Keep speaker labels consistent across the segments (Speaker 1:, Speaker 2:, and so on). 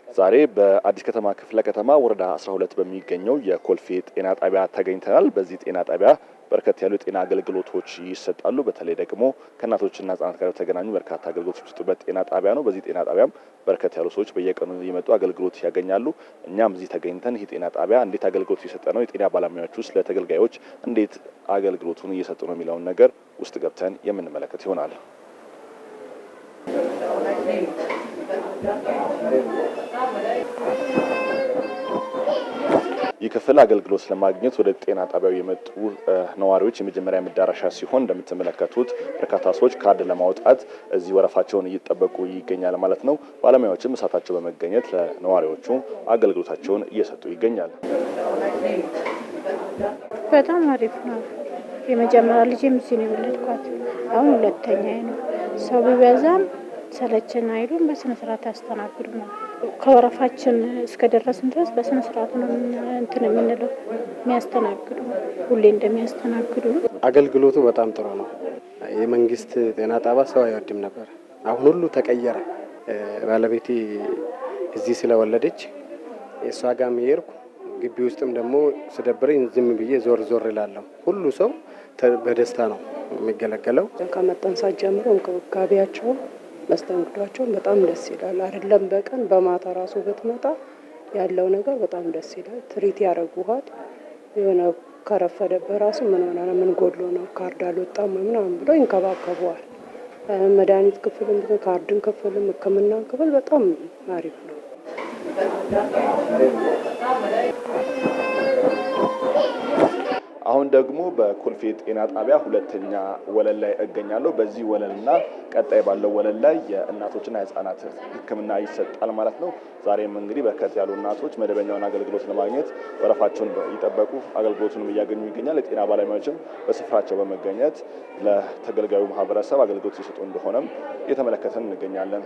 Speaker 1: ዛሬ በአዲስ ከተማ ክፍለ ከተማ ወረዳ 12 በሚገኘው የኮልፌ ጤና ጣቢያ ተገኝተናል። በዚህ ጤና ጣቢያ በርከት ያሉ የጤና አገልግሎቶች ይሰጣሉ። በተለይ ደግሞ ከእናቶችና ህጻናት ጋር ተገናኙ በርካታ አገልግሎቶች የሚሰጡበት ጤና ጣቢያ ነው። በዚህ ጤና ጣቢያም በርከት ያሉ ሰዎች በየቀኑ እየመጡ አገልግሎት ያገኛሉ። እኛም እዚህ ተገኝተን ይህ ጤና ጣቢያ እንዴት አገልግሎት እየሰጠ ነው፣ የጤና ባለሙያዎች ውስጥ ለተገልጋዮች እንዴት አገልግሎቱን እየሰጡ ነው የሚለውን ነገር ውስጥ ገብተን የምንመለከት ይሆናል። ይህ ክፍል አገልግሎት ለማግኘት ወደ ጤና ጣቢያው የመጡ ነዋሪዎች የመጀመሪያ መዳረሻ ሲሆን እንደምትመለከቱት በርካታ ሰዎች ካርድ ለማውጣት እዚህ ወረፋቸውን እየጠበቁ ይገኛል ማለት ነው። ባለሙያዎችም እሳታቸው በመገኘት ለነዋሪዎቹ አገልግሎታቸውን እየሰጡ ይገኛል።
Speaker 2: በጣም አሪፍ ነው። የመጀመሪያ ልጄም እዚህ ነው የወለድኳት። አሁን ሁለተኛ ነው። ሰው ቢበዛም ሰለቸን አይሉም። በስነ ስርዓት ያስተናግዱናል። ከወረፋችን እስከደረስን ድረስ በስነ ስርዓት ነው የምንለው። የሚያስተናግዱ ሁሌ እንደሚያስተናግዱ።
Speaker 3: አገልግሎቱ በጣም ጥሩ ነው። የመንግስት ጤና ጣቢያ ሰው አይወድም ነበር። አሁን ሁሉ ተቀየረ። ባለቤቴ እዚህ ስለወለደች እሷ ጋር መሄድኩ። ግቢ ውስጥም ደግሞ ስደብረኝ ዝም ብዬ ዞር ዞር እላለሁ። ሁሉ ሰው በደስታ ነው የሚገለገለው።
Speaker 4: ከመጣን ሰዓት ጀምሮ እንክብካቤያቸው መስተንግዷቸው በጣም ደስ ይላል። አይደለም በቀን በማታ ራሱ ብትመጣ ያለው ነገር በጣም ደስ ይላል። ትሪት ያደርጉሃል። የሆነ ከረፈደበት ራሱ ምን ሆነ ነው ምን ጎድሎ ነው ካርድ አልወጣም ምናምን ብሎ ይንከባከቡሃል። መድኃኒት ክፍልም ካርድን ክፍልም ሕክምና ክፍል በጣም አሪፍ ነው።
Speaker 1: አሁን ደግሞ በኮልፌ ጤና ጣቢያ ሁለተኛ ወለል ላይ እገኛለሁ። በዚህ ወለልና ቀጣይ ባለው ወለል ላይ የእናቶችና የህፃናት ሕክምና ይሰጣል ማለት ነው። ዛሬም እንግዲህ በርከት ያሉ እናቶች መደበኛውን አገልግሎት ለማግኘት ወረፋቸውን እየጠበቁ አገልግሎቱንም እያገኙ ይገኛል። የጤና ባለሙያዎችም በስፍራቸው በመገኘት ለተገልጋዩ ማህበረሰብ አገልግሎት ይሰጡ እንደሆነም እየተመለከተን እንገኛለን።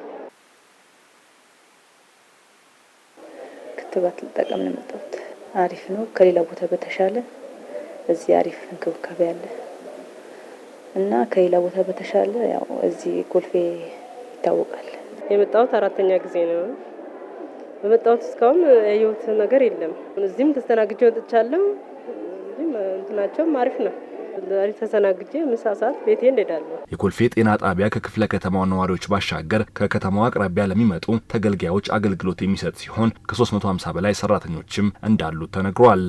Speaker 5: ክትባት ልጠቀም ነው የመጣሁት። አሪፍ ነው ከሌላ ቦታ በተሻለ እዚህ አሪፍ እንክብካቤ አለ እና ከሌላ ቦታ በተሻለ ያው እዚህ ኮልፌ ይታወቃል።
Speaker 6: የመጣሁት አራተኛ ጊዜ ነው። በመጣሁት እስካሁን ያየሁት ነገር የለም። እዚህም ተስተናግጄ ወጥቻለሁ። እንትናቸውም አሪፍ ነው። አሪፍ ተስተናግጄ ምሳ ሰዓት ቤቴ እንሄዳለሁ።
Speaker 7: የኮልፌ ጤና ጣቢያ ከክፍለ ከተማው ነዋሪዎች ባሻገር ከከተማው አቅራቢያ ለሚመጡ ተገልጋዮች አገልግሎት የሚሰጥ ሲሆን ከ350 በላይ ሰራተኞችም እንዳሉ ተነግሯል።